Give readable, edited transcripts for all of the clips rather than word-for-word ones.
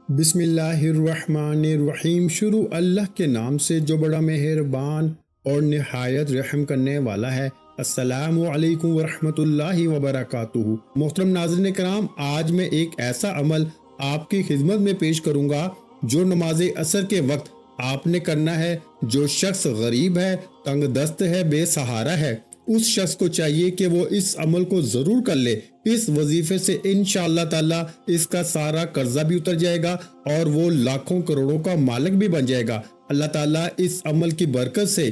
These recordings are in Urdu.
بسم اللہ الرحمن الرحیم۔ شروع اللہ کے نام سے جو بڑا مہربان اور نہایت رحم کرنے والا ہے۔ السلام علیکم ورحمۃ اللہ وبرکاتہ۔ محترم ناظرین کرام، آج میں ایک ایسا عمل آپ کی خدمت میں پیش کروں گا جو نماز عصر کے وقت آپ نے کرنا ہے۔ جو شخص غریب ہے، تنگ دست ہے، بے سہارا ہے، اس شخص کو چاہیے کہ وہ اس عمل کو ضرور کر لے۔ اس وظیفے سے انشاءاللہ تعالی اس کا سارا قرضہ بھی اتر جائے گا اور وہ لاکھوں کروڑوں کا مالک بھی بن جائے گا۔ اللہ تعالیٰ اس عمل کی برکت سے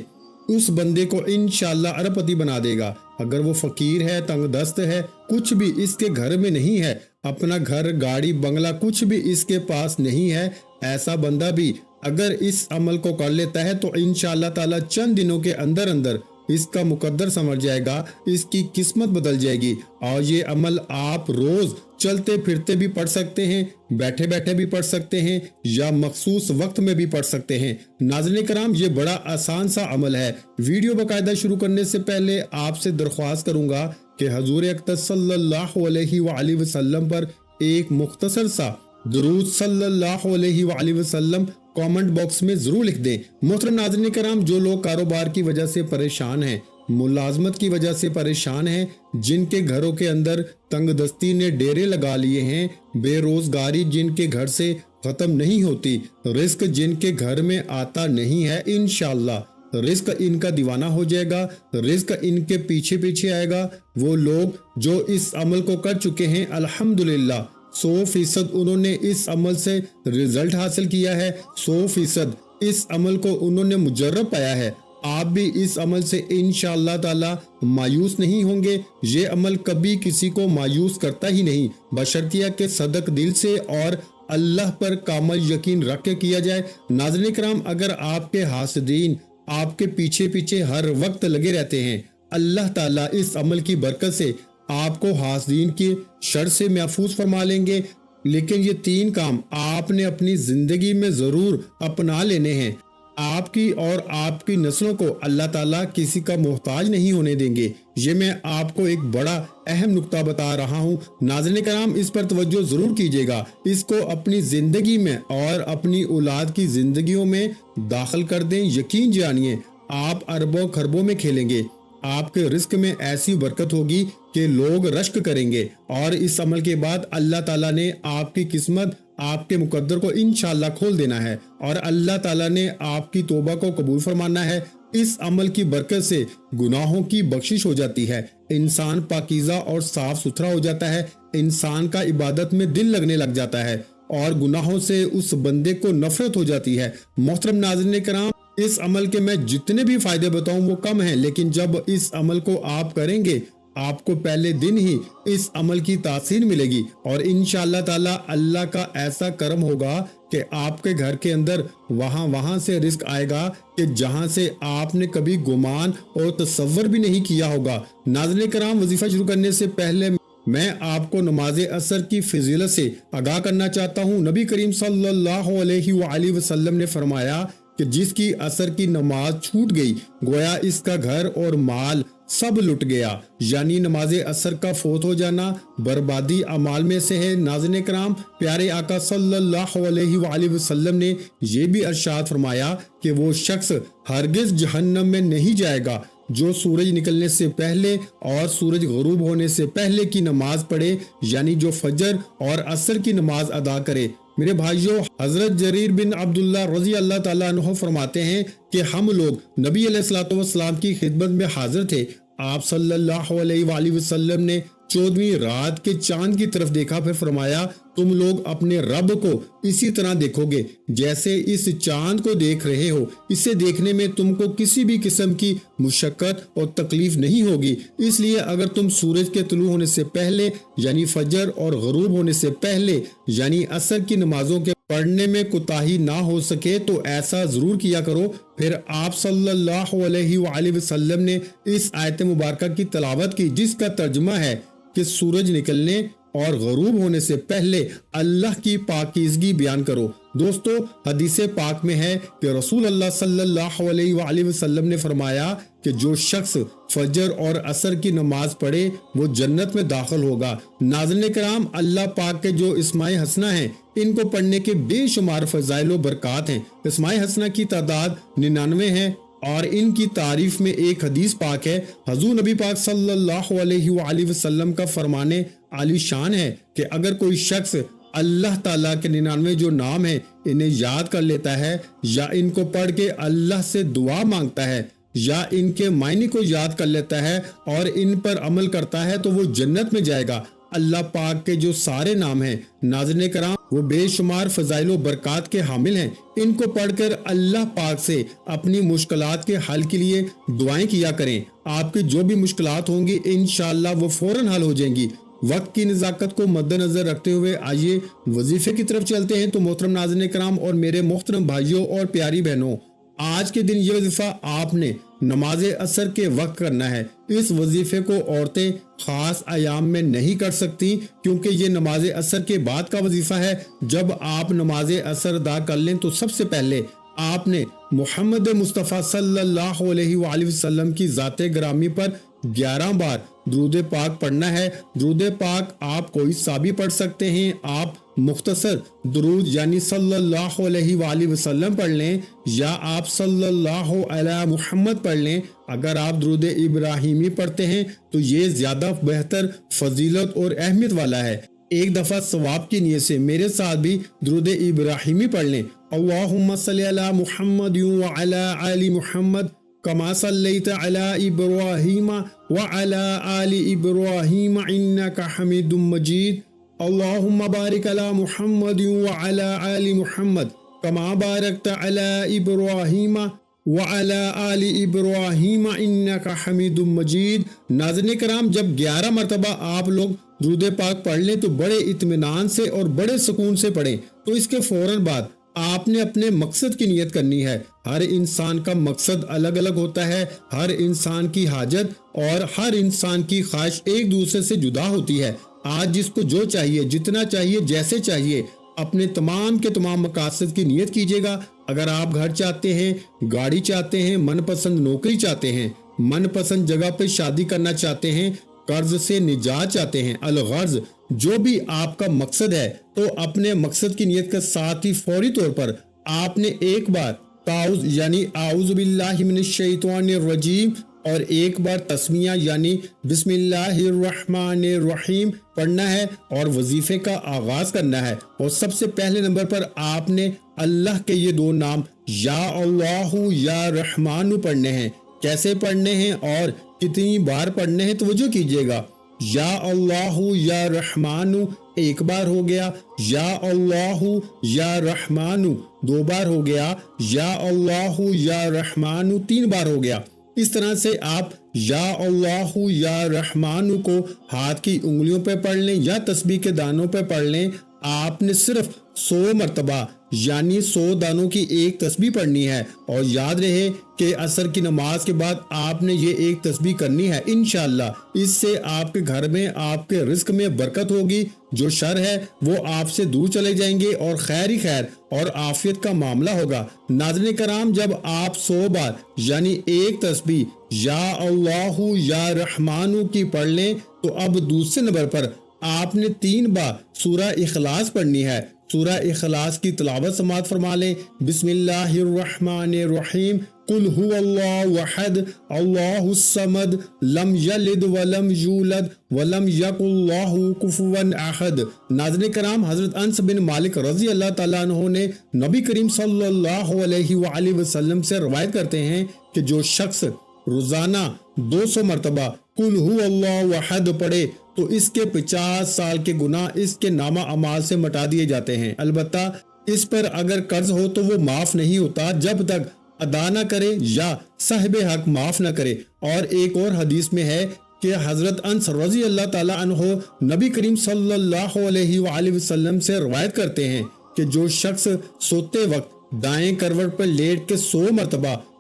اس بندے کو انشاءاللہ ارب پتی بنا دے گا۔ اگر وہ فقیر ہے، تنگ دست ہے، کچھ بھی اس کے گھر میں نہیں ہے، اپنا گھر، گاڑی، بنگلہ کچھ بھی اس کے پاس نہیں ہے، ایسا بندہ بھی اگر اس عمل کو کر لیتا ہے تو انشاءاللہ تعالی چند دنوں کے اندر اندر اس کا مقدر سمجھ جائے گا، اس کی قسمت بدل جائے گی۔ اور یہ عمل آپ روز چلتے پھرتے بھی پڑھ سکتے ہیں، بیٹھے بیٹھے بھی پڑھ سکتے ہیں، یا مخصوص وقت میں بھی پڑھ سکتے ہیں۔ ناظرین کرام، یہ بڑا آسان سا عمل ہے۔ ویڈیو باقاعدہ شروع کرنے سے پہلے آپ سے درخواست کروں گا کہ حضور اقدس صلی اللہ علیہ وآلہ وسلم پر ایک مختصر سا درود صلی اللہ علیہ وآلہ وسلم کامنٹ باکس میں ضرور لکھ دیں۔ محترم ناظرین کرام، جو لوگ کاروبار کی وجہ سے پریشان ہیں، ملازمت کی وجہ سے پریشان ہیں، جن کے گھروں کے اندر تنگ دستی نے ڈیرے لگا لیے ہیں، بے روزگاری جن کے گھر سے ختم نہیں ہوتی، رزق جن کے گھر میں آتا نہیں ہے، انشاءاللہ رزق ان کا دیوانہ ہو جائے گا، رزق ان کے پیچھے پیچھے آئے گا۔ وہ لوگ جو اس عمل کو کر چکے ہیں، الحمدللہ 100% انہوں نے اس عمل سے رزلٹ حاصل کیا ہے، 100% اس عمل کو انہوں نے مجرب پایا ہے۔ آپ بھی اس عمل سے انشاءاللہ تعالی مایوس نہیں ہوں گے۔ یہ عمل کبھی کسی کو مایوس کرتا ہی نہیں، بشرطیہ کہ صدق دل سے اور اللہ پر کامل یقین رکھ کے کیا جائے۔ ناظرین کرام، اگر آپ کے حاسدین آپ کے پیچھے پیچھے ہر وقت لگے رہتے ہیں، اللہ تعالیٰ اس عمل کی برکت سے آپ کو حاسدین کی شر سے محفوظ فرما لیں گے۔ لیکن یہ 3 کام آپ نے اپنی زندگی میں ضرور اپنا لینے ہیں۔ آپ کی اور آپ کی نسلوں کو اللہ تعالیٰ کسی کا محتاج نہیں ہونے دیں گے۔ یہ میں آپ کو ایک بڑا اہم نکتہ بتا رہا ہوں۔ ناظرین کرام، اس پر توجہ ضرور کیجیے گا، اس کو اپنی زندگی میں اور اپنی اولاد کی زندگیوں میں داخل کر دیں۔ یقین جانیے آپ اربوں خربوں میں کھیلیں گے، آپ کے رزق میں ایسی برکت ہوگی کہ لوگ رشک کریں گے۔ اور اس عمل کے بعد اللہ تعالیٰ نے آپ کی قسمت، آپ کے مقدر کو انشاءاللہ کھول دینا ہے، اور اللہ تعالیٰ نے آپ کی توبہ کو قبول فرمانا ہے۔ اس عمل کی برکت سے گناہوں کی بخشش ہو جاتی ہے، انسان پاکیزہ اور صاف ستھرا ہو جاتا ہے، انسان کا عبادت میں دل لگنے لگ جاتا ہے، اور گناہوں سے اس بندے کو نفرت ہو جاتی ہے۔ محترم ناظرین کرام، اس عمل کے میں جتنے بھی فائدے بتاؤں وہ کم ہیں، لیکن جب اس عمل کو آپ کریں گے، آپ کو پہلے دن ہی اس عمل کی تاثیر ملے گی، اور انشاءاللہ تعالی اللہ کا ایسا کرم ہوگا کہ آپ کے گھر کے اندر وہاں سے رزق آئے گا کہ جہاں سے آپ نے کبھی گمان اور تصور بھی نہیں کیا ہوگا۔ ناظرین کرام، وظیفہ شروع کرنے سے پہلے میں آپ کو نماز عصر کی فضیلت سے آگاہ کرنا چاہتا ہوں۔ نبی کریم صلی اللہ علیہ وآلہ وسلم نے فرمایا کہ جس کی عصر کی نماز چھوٹ گئی، گویا اس کا گھر اور مال سب لٹ گیا۔ یعنی نماز عصر کا فوت ہو جانا بربادی اعمال میں سے ہے۔ ناظرین کرام، پیارے آقا صلی اللہ علیہ وآلہ وسلم نے یہ بھی ارشاد فرمایا کہ وہ شخص ہرگز جہنم میں نہیں جائے گا جو سورج نکلنے سے پہلے اور سورج غروب ہونے سے پہلے کی نماز پڑھے، یعنی جو فجر اور عصر کی نماز ادا کرے۔ میرے بھائیوں، حضرت جریر بن عبداللہ رضی اللہ تعالیٰ عنہ فرماتے ہیں کہ ہم لوگ نبی علیہ الصلوۃ والسلام کی خدمت میں حاضر تھے۔ آپ صلی اللہ علیہ وآلہ وسلم نے 14ویں رات کے چاند کی طرف دیکھا، پھر فرمایا تم لوگ اپنے رب کو اسی طرح دیکھو گے جیسے اس چاند کو دیکھ رہے ہو۔ اسے دیکھنے میں تم کو کسی بھی قسم کی مشقت اور تکلیف نہیں ہوگی۔ اس لیے اگر تم سورج کے طلوع ہونے سے پہلے یعنی فجر اور غروب ہونے سے پہلے یعنی عصر کی نمازوں کے پڑھنے میں کوتاہی نہ ہو سکے تو ایسا ضرور کیا کرو۔ پھر آپ صلی اللہ علیہ وآلہ وسلم نے اس آیت مبارکہ کی تلاوت کی، جس کا ترجمہ ہے کہ سورج نکلنے اور غروب ہونے سے پہلے اللہ کی پاکیزگی بیان کرو۔ دوستو، حدیث پاک میں ہے کہ رسول اللہ صلی اللہ علیہ وآلہ وسلم نے فرمایا کہ جو شخص فجر اور عصر کی نماز پڑھے وہ جنت میں داخل ہوگا۔ ناظرین کرام، اللہ پاک کے جو اسماء حسنہ ہیں ان کو پڑھنے کے بے شمار فضائل و برکات ہیں۔ اسماء حسنہ کی تعداد 99 ہے اور ان کی تعریف میں ایک حدیث پاک ہے۔ حضور نبی پاک صلی اللہ علیہ وآلہ وسلم کا فرمانے عالی شان ہے کہ اگر کوئی شخص اللہ تعالیٰ کے 99 جو نام ہیں انہیں یاد کر لیتا ہے یا ان کو پڑھ کے اللہ سے دعا مانگتا ہے یا ان کے معنی کو یاد کر لیتا ہے اور ان پر عمل کرتا ہے تو وہ جنت میں جائے گا۔ اللہ پاک کے جو سارے نام ہیں ناظرین کرام وہ بے شمار فضائل و برکات کے حامل ہیں۔ ان کو پڑھ کر اللہ پاک سے اپنی مشکلات کے حل کے لیے دعائیں کیا کریں۔ آپ کی جو بھی مشکلات ہوں گی انشاءاللہ وہ فوراً حل ہو جائیں گی۔ وقت کی نزاکت کو مد نظر رکھتے ہوئے آئیے وظیفے کی طرف چلتے ہیں۔ تو محترم ناظرین کرام اور میرے محترم بھائیوں اور پیاری بہنوں، آج کے دن یہ وظیفہ آپ نے نماز عصر کے وقت کرنا ہے۔ اس وظیفے کو عورتیں خاص ایام میں نہیں کر سکتی کیونکہ یہ نماز عصر کے بعد کا وظیفہ ہے۔ جب آپ نماز عصر ادا کر لیں تو سب سے پہلے آپ نے محمد مصطفیٰ صلی اللہ علیہ وآلہ وسلم کی ذات گرامی پر 11 بار درود پاک پڑھنا ہے۔ درود پاک آپ کوئی سا بھی پڑھ سکتے ہیں۔ آپ مختصر درود یعنی صلی اللہ علیہ وآلہ وسلم پڑھ لیں یا آپ صلی اللہ علیہ محمد پڑھ لیں۔ اگر آپ درود ابراہیمی پڑھتے ہیں تو یہ زیادہ بہتر فضیلت اور اہمیت والا ہے۔ ایک دفعہ ثواب کی نیت سے میرے ساتھ بھی درود ابراہیمی پڑھ لیں۔ اللہم صلی علی محمد وعلی آل محمد کما صلیت علی ابراہیم وعلی آل ابراہیم انک حمید مجید۔ اللہم بارک علی محمد وعلی آل محمد کما بارکت علی ابراہیم وعلی آل ابراہیم انک حمید مجید۔ ناظرین کرام جب 11 مرتبہ آپ لوگ درود پاک پڑھ لیں تو بڑے اطمینان سے اور بڑے سکون سے پڑھیں۔ تو اس کے فوراً بعد آپ نے اپنے مقصد کی نیت کرنی ہے۔ ہر انسان کا مقصد الگ الگ ہوتا ہے، ہر انسان کی حاجت اور ہر انسان کی خواہش ایک دوسرے سے جدا ہوتی ہے۔ آج جس کو جو چاہیے، جتنا چاہیے، جیسے چاہیے، اپنے تمام کے تمام مقاصد کی نیت کیجیے گا۔ اگر آپ گھر چاہتے ہیں، گاڑی چاہتے ہیں، من پسند نوکری چاہتے ہیں، من پسند جگہ پہ شادی کرنا چاہتے ہیں، قرض سے نجات چاہتے ہیں، الغرض جو بھی آپ کا مقصد ہے تو اپنے مقصد کی نیت کے ساتھ ہی فوری طور پر آپ نے ایک بار تعوذ یعنی اعوذ باللہ من الشیطان الرجیم اور ایک بار تسمیہ یعنی بسم اللہ الرحمن الرحیم پڑھنا ہے اور وظیفے کا آغاز کرنا ہے۔ اور سب سے پہلے نمبر پر آپ نے اللہ کے یہ 2 نام یا اللہ یا رحمان پڑھنے ہیں۔ کیسے پڑھنے ہیں اور کتنی بار پڑھنے ہیں توجہ کیجیے گا۔ یا اللہ یا رحمان ایک بار ہو گیا، یا اللہ یا رحمان 2 بار ہو گیا، یا اللہ یا رحمان 3 بار ہو گیا۔ اس طرح سے آپ یا اللہ یا رحمان کو ہاتھ کی انگلیوں پہ پڑھ لیں یا تسبیح کے دانوں پہ پڑھ لیں۔ آپ نے صرف 100 مرتبہ یعنی 100 دانوں کی ایک تسبیح پڑھنی ہے اور یاد رہے کہ عصر کی نماز کے بعد آپ نے یہ ایک تسبیح کرنی ہے انشاءاللہ۔ اس سے آپ کے گھر میں آپ کے رزق میں برکت ہوگی، جو شر ہے وہ آپ سے دور چلے جائیں گے اور خیر ہی خیر اور عافیت کا معاملہ ہوگا۔ ناظرین کرام جب آپ 100 بار یعنی ایک تسبیح یا اللہ یا رحمان کی پڑھ لیں تو اب دوسرے نمبر پر آپ نے 3 بار سورہ اخلاص پڑھنی ہے۔ سورہ اخلاص کی تلاوت سماعت فرما لیں۔ بسم اللہ الرحمن الرحیم قل هو اللہ احد اللہ الصمد لم یلد ولم یولد ولم یکن لہ کفوا احد۔ ناظرین کرام حضرت انس بن مالک رضی اللہ تعالیٰ عنہ نے نبی کریم صلی اللہ علیہ وآلہ وسلم سے روایت کرتے ہیں کہ جو شخص روزانہ 200 مرتبہ قل هو اللہ احد پڑھے تو اس کے 50 سال کے گناہ اس کے نامہ اعمال سے مٹا دیے جاتے ہیں۔ البتہ اس پر اگر قرض ہو تو وہ معاف نہیں ہوتا جب تک ادا نہ کرے یا صاحب حق معاف نہ کرے۔ اور ایک اور حدیث میں ہے کہ حضرت انس رضی اللہ تعالیٰ عنہ نبی کریم صلی اللہ علیہ وآلہ وسلم سے روایت کرتے ہیں کہ جو شخص سوتے وقت دائیں کروٹ پر لیٹ کے 100 مرتبہ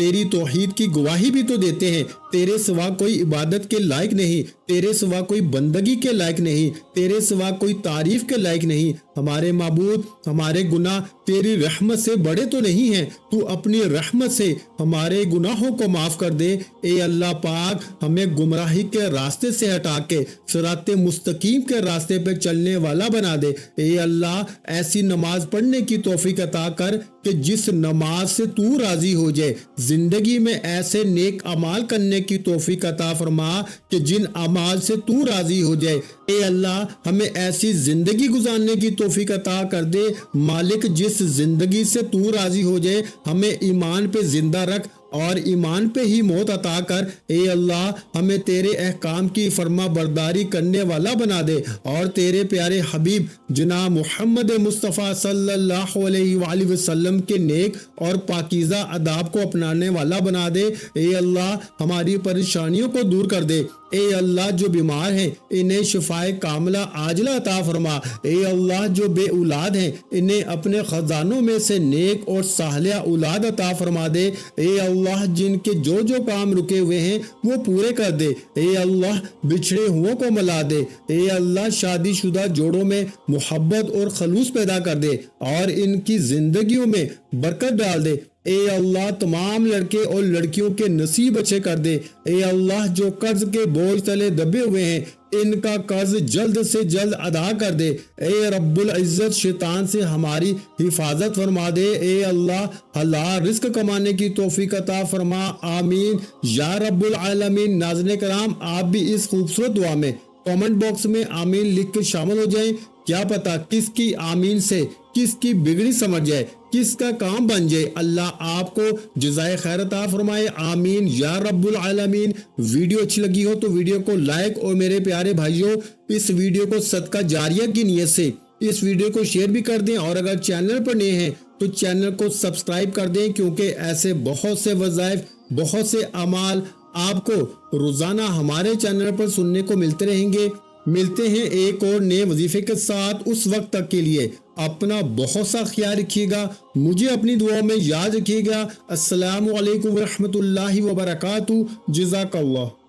تیری توحید کی گواہی بھی تو دیتے ہیں۔ تیرے سوا کوئی عبادت کے لائق نہیں، تیرے سوا کوئی بندگی کے لائق نہیں، تیرے سوا کوئی تعریف کے لائق نہیں۔ ہمارے معبود، ہمارے گناہ تیری رحمت سے بڑے تو نہیں ہیں، تو اپنی رحمت سے ہمارے گناہوں کو معاف کر دے۔ اے اللہ پاک، ہمیں گمراہی کے راستے سے ہٹا کے صراط مستقیم کے راستے پہ چلنے والا بنا دے۔ اے اللہ، ایسی نماز پڑھنے کی توفیق عطا کر کہ جس نماز سے تو راضی ہو جائے۔ زندگی میں ایسے نیک اعمال کرنے کی توفیق عطا فرما کہ جن اعمال سے تو راضی ہو جائے۔ اے اللہ، ہمیں ایسی زندگی گزارنے کی توفیق عطا کر دے مالک جس زندگی سے تو راضی ہو جائے۔ ہمیں ایمان پہ زندہ رکھ اور ایمان پہ ہی موت عطا کر۔ اے اللہ، ہمیں تیرے احکام کی فرما برداری کرنے والا بنا دے اور تیرے پیارے حبیب جناب محمد مصطفیٰ صلی اللہ علیہ وآلہ وسلم کے نیک اور پاکیزہ آداب کو اپنانے والا بنا دے۔ اے اللہ، ہماری پریشانیوں کو دور کر دے۔ اے اللہ، جو بیمار ہیں انہیں شفائے کاملہ عاجلہ عطا فرما۔ اے اللہ، جو بے اولاد ہیں انہیں اپنے خزانوں میں سے نیک اور صالحہ اولاد عطا فرما دے۔ اے اللہ، جن کے جو کام رکے ہوئے ہیں وہ پورے کر دے۔ اے اللہ، بچھڑے ہوں کو ملا دے۔ اے اللہ، شادی شدہ جوڑوں میں محبت اور خلوص پیدا کر دے اور ان کی زندگیوں میں برکت ڈال دے۔ اے اللہ، تمام لڑکے اور لڑکیوں کے نصیب اچھے کر دے۔ اے اللہ، جو قرض کے بوجھ تلے دبے ہوئے ہیں ان کا قرض جلد سے جلد ادا کر دے۔ اے رب العزت، شیطان سے ہماری حفاظت فرما دے۔ اے اللہ، حلال رزق کمانے کی توفیق عطا فرما۔ آمین یا رب العالمین۔ ناظرین کرام، آپ بھی اس خوبصورت دعا میں کامنٹ باکس میں آمین لکھ کے شامل ہو جائیں۔ کیا پتا کس کی آمین سے کس کی بگڑی سمجھ جائے، کس کا کام بن جائے۔ اللہ آپ کو جزائے خیر عطا فرمائے۔ آمین یا رب العالمین۔ ویڈیو اچھی لگی ہو تو ویڈیو کو لائک اور میرے پیارے بھائیوں اس ویڈیو کو صدقہ جاریہ کی نیت سے اس ویڈیو کو شیئر بھی کر دیں، اور اگر چینل پر نئے ہیں تو چینل کو سبسکرائب کر دیں، کیونکہ ایسے بہت سے وظائف، بہت سے اعمال آپ کو روزانہ ہمارے چینل پر سننے کو ملتے رہیں گے۔ ملتے ہیں ایک اور نئے وظیفے کے ساتھ، اس وقت تک کے لیے اپنا بہت سا خیال رکھیے گا، مجھے اپنی دعا میں یاد رکھیے گا۔ السلام علیکم ورحمۃ اللہ وبرکاتہ۔ جزاک اللہ۔